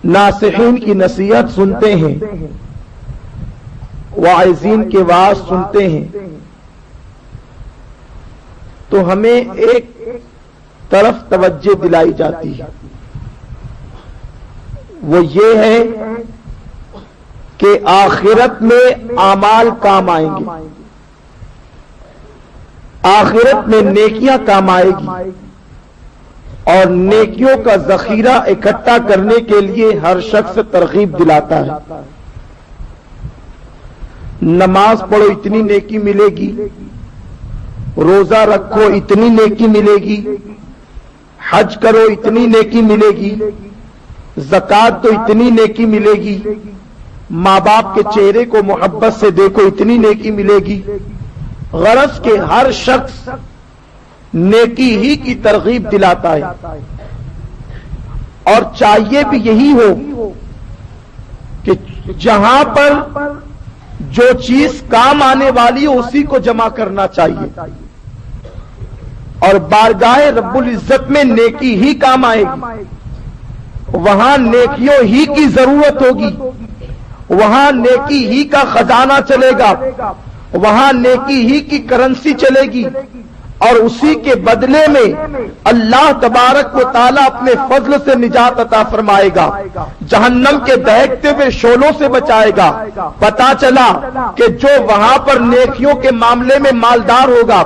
ناصحین کی نصیحت سنتے ہیں، واعظین کے وعظ سنتے ہیں، تو ہمیں ایک طرف توجہ دلائی جاتی ہے، وہ یہ ہے کہ آخرت میں اعمال کام آئیں گے، آخرت میں نیکیاں کام آئے گی، اور نیکیوں کا ذخیرہ اکٹھا کرنے کے لیے ہر شخص ترغیب دلاتا ہے۔ نماز پڑھو اتنی نیکی ملے گی، روزہ رکھو اتنی نیکی ملے گی، حج کرو اتنی نیکی ملے گی، زکوٰۃ تو اتنی نیکی ملے گی، ماں باپ کے چہرے کو محبت سے دیکھو اتنی نیکی ملے گی۔ غرض کہ ہر شخص نیکی ہی کی ترغیب دلاتا ہے، اور چاہیے بھی یہی ہو کہ جہاں پر جو چیز کام آنے والی ہو اسی کو جمع کرنا چاہیے، اور بارگاہ رب العزت میں نیکی ہی کام آئے گی، وہاں نیکیوں ہی کی ضرورت ہوگی، وہاں نیکی ہی کا خزانہ چلے گا، وہاں نیکی ہی کی کرنسی چلے گی، اور اسی کے بدلے میں اللہ تبارک و تعالیٰ اپنے فضل سے نجات عطا فرمائے گا، جہنم کے دہکتے ہوئے شعلوں سے بچائے گا۔ پتا چلا کہ جو وہاں پر نیکیوں کے معاملے میں مالدار ہوگا،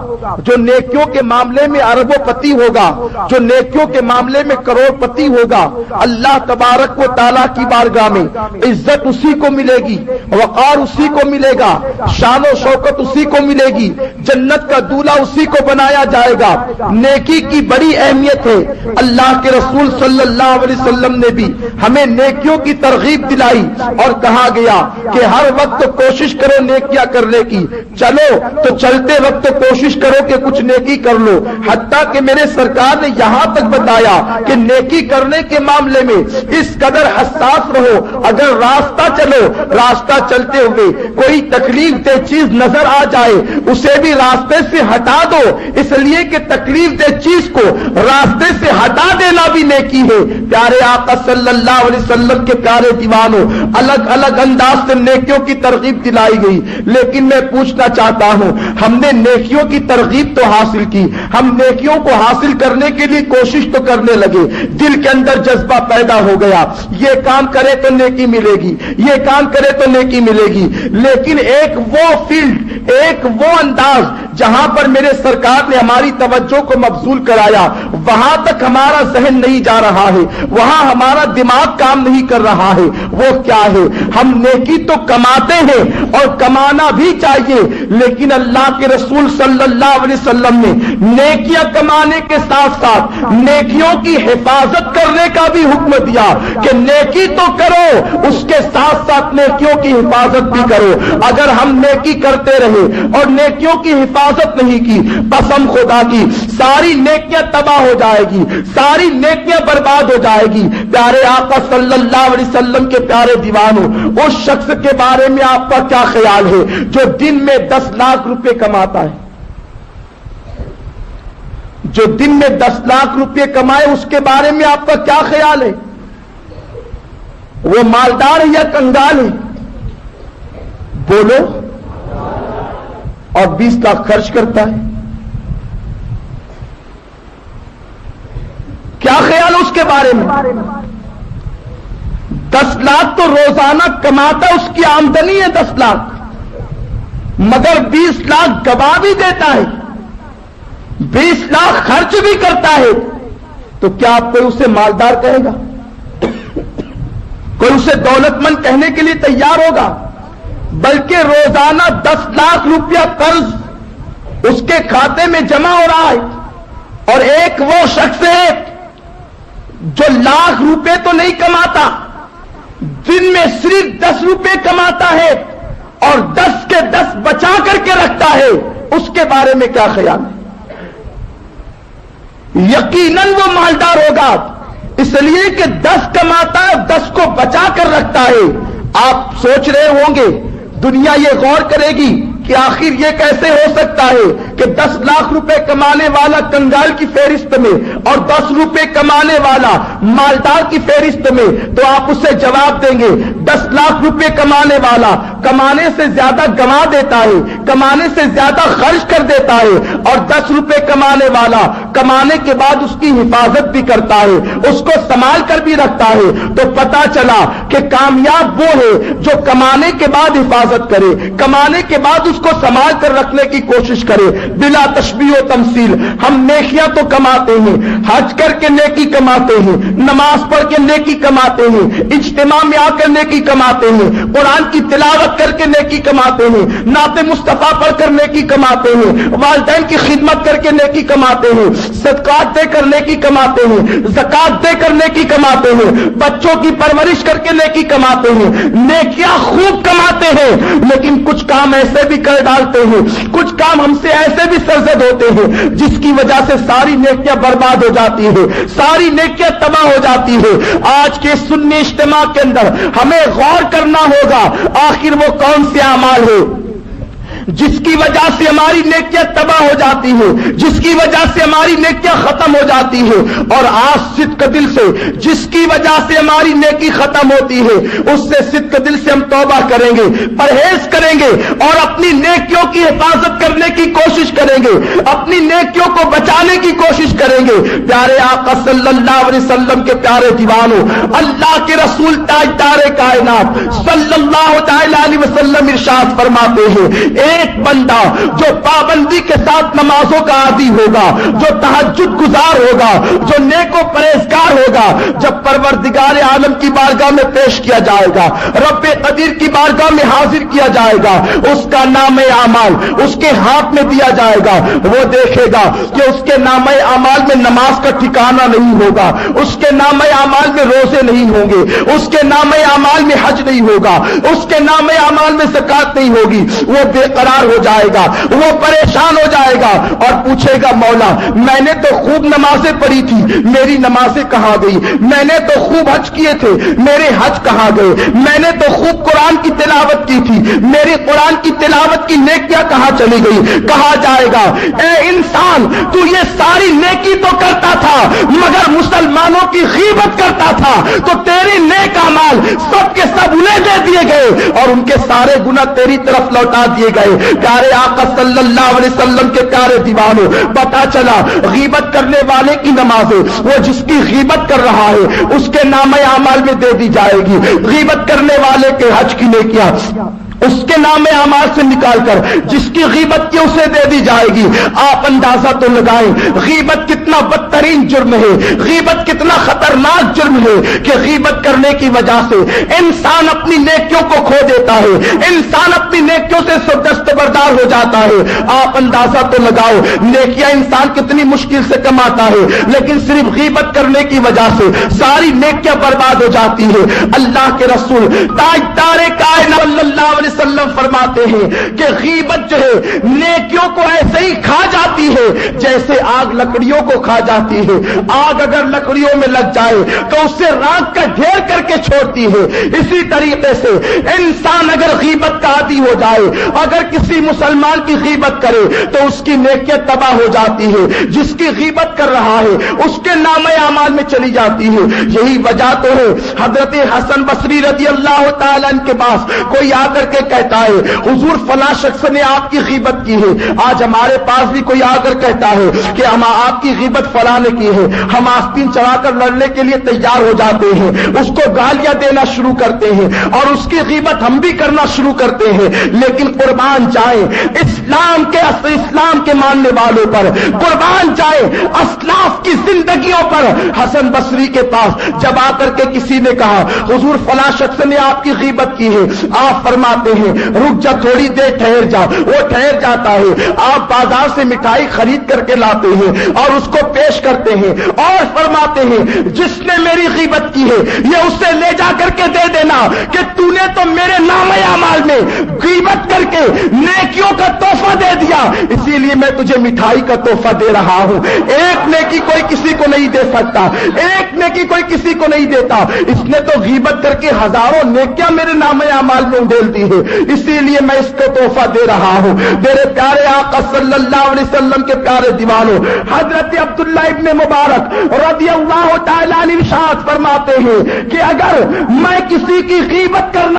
جو نیکیوں کے معاملے میں اربوں پتی ہوگا، جو نیکیوں کے معاملے میں کروڑ پتی ہوگا، اللہ تبارک و تعالیٰ کی بارگاہ میں عزت اسی کو ملے گی، وقار اسی کو ملے گا، شان و شوکت اسی کو ملے گی، جنت کا دولہا اسی کو بنایا جائے گا۔ نیکی کی بڑی اہمیت ہے۔ اللہ کے رسول صلی اللہ علیہ وسلم نے بھی ہمیں نیکیوں کی ترغیب دلائی، اور کہا گیا کہ ہر وقت کوشش کرو نیکیاں کرنے کی، چلو تو چلتے وقت کوشش کرو کہ کچھ نیکی کر لو۔ حتیٰ کہ میرے سرکار نے یہاں تک بتایا کہ نیکی کرنے کے معاملے میں اس قدر حساس رہو، اگر راستہ چلو، راستہ چلتے ہوئے کوئی تکلیف دہ چیز نظر آ جائے اسے بھی راستے سے ہٹا دو، اس لیے کہ تکلیف دہ چیز کو راستے سے ہٹا دینا بھی نیکی ہے۔ پیارے آقا صلی اللہ علیہ وسلم کے پیارے دیوانوں، الگ الگ انداز سے نیکیوں کی ترغیب دلائی گئی، لیکن میں پوچھنا چاہتا ہوں، ہم نے نیکیوں کی ترغیب تو حاصل کی، ہم نیکیوں کو حاصل کرنے کے لیے کوشش تو کرنے لگے، دل کے اندر جذبہ پیدا ہو گیا، یہ کام کرے تو نیکی ملے گی، یہ کام کرے تو نیکی ملے گی، لیکن ایک وہ فیلڈ، ایک وہ انداز جہاں پر میرے سرکار نے ہماری توجہ کو مبذول کرایا، وہاں تک ہمارا ذہن نہیں جا رہا ہے، وہاں ہمارا دماغ کام نہیں کر رہا ہے۔ وہ کیا ہے؟ ہم نیکی تو کماتے ہیں اور کمانا بھی چاہیے، لیکن اللہ کے رسول صلی اللہ علیہ وسلم نے نیکیاں کمانے کے ساتھ ساتھ نیکیوں کی حفاظت کرنے کا بھی حکم دیا کہ نیکی تو کرو، اس کے ساتھ ساتھ نیکیوں کی حفاظت بھی کرو۔ اگر ہم نیکی کرتے رہے اور نیکیوں کی حفاظت نہیں کی، قسم خدا کی ساری نیکیاں تباہ ہو جائے گی، ساری نیکیاں برباد ہو جائے گی۔ پیارے آقا صلی اللہ علیہ وسلم کے پیارے دیوانوں، اس شخص کے بارے میں آپ کا کیا خیال ہے جو دن میں 10 لاکھ روپے کماتا ہے؟ جو دن میں 10 لاکھ روپے کمائے اس کے بارے میں آپ کا کیا خیال ہے؟ وہ مالدار ہے یا کنگال ہے؟ بولو۔ اور 20 لاکھ خرچ کرتا ہے، کیا خیال اس کے بارے میں؟ 10 لاکھ تو روزانہ کماتا، اس کی آمدنی ہے 10 لاکھ، مگر 20 لاکھ گوا بھی دیتا ہے، 20 لاکھ خرچ بھی کرتا ہے، تو کیا کوئی اسے مالدار کہے گا؟ کوئی اسے دولت مند کہنے کے لیے تیار ہوگا؟ بلکہ روزانہ 10 لاکھ روپیہ قرض اس کے کھاتے میں جمع ہو رہا ہے، اور ایک وہ شخص ہے جو لاکھ روپے تو نہیں کماتا، دن میں صرف 10 روپے کماتا ہے اور 10 کے 10 بچا کر کے رکھتا ہے، اس کے بارے میں کیا خیال ہے؟ یقیناً وہ مالدار ہوگا، اس لیے کہ 10 کماتا ہے، 10 کو بچا کر رکھتا ہے۔ آپ سوچ رہے ہوں گے، دنیا یہ غور کرے گی کہ آخر یہ کیسے ہو سکتا ہے کہ کہ 10 لاکھ روپے کمانے والا کنگال کی فہرست میں اور 10 روپے کمانے والا مالدار کی فہرست میں، تو آپ اسے جواب دیں گے 10 لاکھ روپے کمانے والا کمانے سے زیادہ گنوا دیتا ہے، کمانے سے زیادہ خرچ کر دیتا ہے، اور 10 روپے کمانے والا کمانے کے بعد اس کی حفاظت بھی کرتا ہے، اس کو سنبھال کر بھی رکھتا ہے۔ تو پتا چلا کہ کامیاب وہ ہے جو کمانے کے بعد حفاظت کرے، کمانے کے بعد اس کو سنبھال کر رکھنے کی کوشش کرے، بلا تشبیہ و تمثیل۔ ہم نیکیاں تو کماتے ہیں، حج کر کے نیکی کماتے ہیں، نماز پڑھ کے نیکی کماتے ہیں، اجتماع میں آ کر نیکی کماتے ہیں، قرآن کی تلاوت کر کے نیکی کماتے ہیں، نعت مصطفیٰ پڑھ کر نیکی کماتے ہیں، والدین کی خدمت کر کے نیکی کماتے ہیں، صدقات دے کر نیکی کماتے ہیں، زکات دے کر نیکی کماتے ہیں، بچوں کی پرورش کر کے نیکی کماتے ہیں، نیکیاں خوب کماتے ہیں، لیکن کچھ کام ایسے بھی کر ڈالتے ہیں، کچھ کام ہم سے ایسے بھی سرزد ہوتے ہیں جس کی وجہ سے ساری نیکیاں برباد ہو جاتی ہے، ساری نیکیاں تباہ ہو جاتی ہے۔ آج کے سنی اجتماع کے اندر ہمیں غور کرنا ہوگا آخر وہ کون سے اعمال ہے جس کی وجہ سے ہماری نیکیاں تباہ ہو جاتی ہیں، جس کی وجہ سے ہماری نیکیاں ختم ہو جاتی ہیں، اور آج صدق دل سے جس کی وجہ سے ہماری نیکی ختم ہوتی ہے اس سے صدق دل سے ہم توبہ کریں گے، پرہیز کریں گے، اور اپنی نیکیوں کی حفاظت کرنے کی کوشش کریں گے، اپنی نیکیوں کو بچانے کی کوشش کریں گے۔ پیارے آقا صلی اللہ علیہ وسلم کے پیارے دیوانوں، اللہ کے رسول تاجدار کائنات صلی اللہ علیہ وسلم ارشاد فرماتے ہیں، ایک بندہ جو پابندی کے ساتھ نمازوں کا عادی ہوگا، جو تہجد گزار ہوگا، جو نیک و پرہیزگار ہوگا، جب پروردگار عالم کی بارگاہ میں پیش کیا جائے گا، رب قدیر کی بارگاہ میں حاضر کیا جائے گا، اس کا نام اعمال اس کے ہاتھ میں دیا جائے گا، وہ دیکھے گا کہ اس کے نام اعمال میں نماز کا ٹھکانہ نہیں ہوگا، اس کے نام اعمال میں روزے نہیں ہوں گے، اس کے نام اعمال میں حج نہیں ہوگا، اس کے نام اعمال میں زکات نہیں ہوگی، وہ بے قرار ہو جائے گا، وہ پریشان ہو جائے گا اور پوچھے گا مولا میں نے تو خوب نمازیں پڑھی تھی، میری نمازیں کہاں گئی؟ میں نے تو خوب حج کیے تھے، میرے حج کہاں گئے؟ میں نے تو خوب قرآن کی تلاوت کی تھی، میری قرآن کی تلاوت کی نیکیاں کہاں چلی گئی؟ کہا جائے گا اے انسان تو یہ ساری نیکی تو کرتا تھا مگر مسلمانوں کی غیبت کرتا تھا، تو تیری نیک اعمال سب کے سب انہیں دے دیے گئے اور ان کے سارے گناہ تیری طرف لوٹا دیے گئے۔ پیارے آقا صلی اللہ علیہ وسلم کے پیارے دیوانوں، پتا چلا غیبت کرنے والے کی نمازیں وہ جس کی غیبت کر رہا ہے اس کے نام اعمال میں دے دی جائے گی، غیبت کرنے والے کے حج کی نیکیاں اس کے نام اعمال سے نکال کر جس کی غیبت کی اسے دے دی جائے گی۔ آپ اندازہ تو لگائیں غیبت کتنا بدترین جرم ہے، غیبت کتنا خطرناک جرم ہے کہ غیبت کرنے کی وجہ سے انسان اپنی نیکیوں کو کھو دیتا ہے، انسان اپنی نیکیوں سے دستبردار ہو جاتا ہے۔ آپ اندازہ تو لگاؤ نیکیاں انسان کتنی مشکل سے کماتا ہے، لیکن صرف غیبت کرنے کی وجہ سے ساری نیکیاں برباد ہو جاتی ہے۔ اللہ کے رسول تاجدار کائنات صلی اللہ علیہ وسلم فرماتے ہیں کہ غیبت جو ہے نیکیوں کو ایسے ہی کھا جاتی ہے جیسے آگ لکڑیوں کو کھا جاتی ہے۔ آگ اگر لکڑیوں میں لگ جائے تو اسے راکھ کا ڈھیر کر کے چھوڑتی ہے، اسی طریقے سے انسان اگر غیبت کا عادی ہو جائے، اگر کسی مسلمان کی غیبت کرے تو اس کی نیکیاں تباہ ہو جاتی ہے، جس کی غیبت کر رہا ہے اس کے نام اعمال میں چلی جاتی ہے۔ یہی وجہ تو ہے حضرت حسن بصری رضی اللہ تعالیٰ عنہ کے پاس کوئی آ کر کے کہتا ہے حضور فلاں شخص نے آپ کی غیبت کی ہے۔ آج ہمارے پاس بھی کوئی آ کر کہتا ہے کہ ہم آپ کی غیبت فلاں نے کی ہے، ہم آستین چڑھا کر لڑنے کے لیے تیار ہو جاتے ہیں، اس کو گالیاں دینا شروع کرتے ہیں اور اس کی غیبت ہم بھی کرنا شروع کرتے ہیں۔ لیکن قربان جائیں اسلام کے ماننے والوں پر، قربان جائیں اسلاف کی زندگیوں پر۔ حسن بصری کے پاس جب آ کر کے کسی نے کہا حضور فلاں شخص نے آپ کی غیبت کی ہے، آپ فرماتے ہیں رک جا تھوڑی دیر ٹھہر جا، وہ ٹھہر جاتا ہے۔ آپ بازار سے مٹھائی خرید کر کے لاتے ہیں اور اس کو پیش کرتے ہیں اور فرماتے ہیں جس نے میری غیبت کی ہے یہ اسے لے جا کر کے دے دینا کہ تو نے تو میرے نام اعمال میں غیبت کر کے نیکیوں کا تحفہ دے دیا، اسی لیے میں تجھے مٹھائی کا تحفہ دے رہا ہوں۔ ایک نیکی کوئی کسی کو نہیں دے سکتا، ایک نیکی کوئی کسی کو نہیں دیتا، اس نے تو غیبت کر کے ہزاروں نیکیاں میرے نام اعمال میں ڈھیل دی ہے۔ ہیں، اسی لیے میں اس کو تحفہ دے رہا ہوں۔ میرے پیارے آقا صلی اللہ علیہ وسلم کے پیارے دیوانوں، حضرت عبداللہ ابن مبارک رضی اللہ تعالیٰ عنہ ارشاد فرماتے ہیں کہ اگر میں کسی کی غیبت کرنا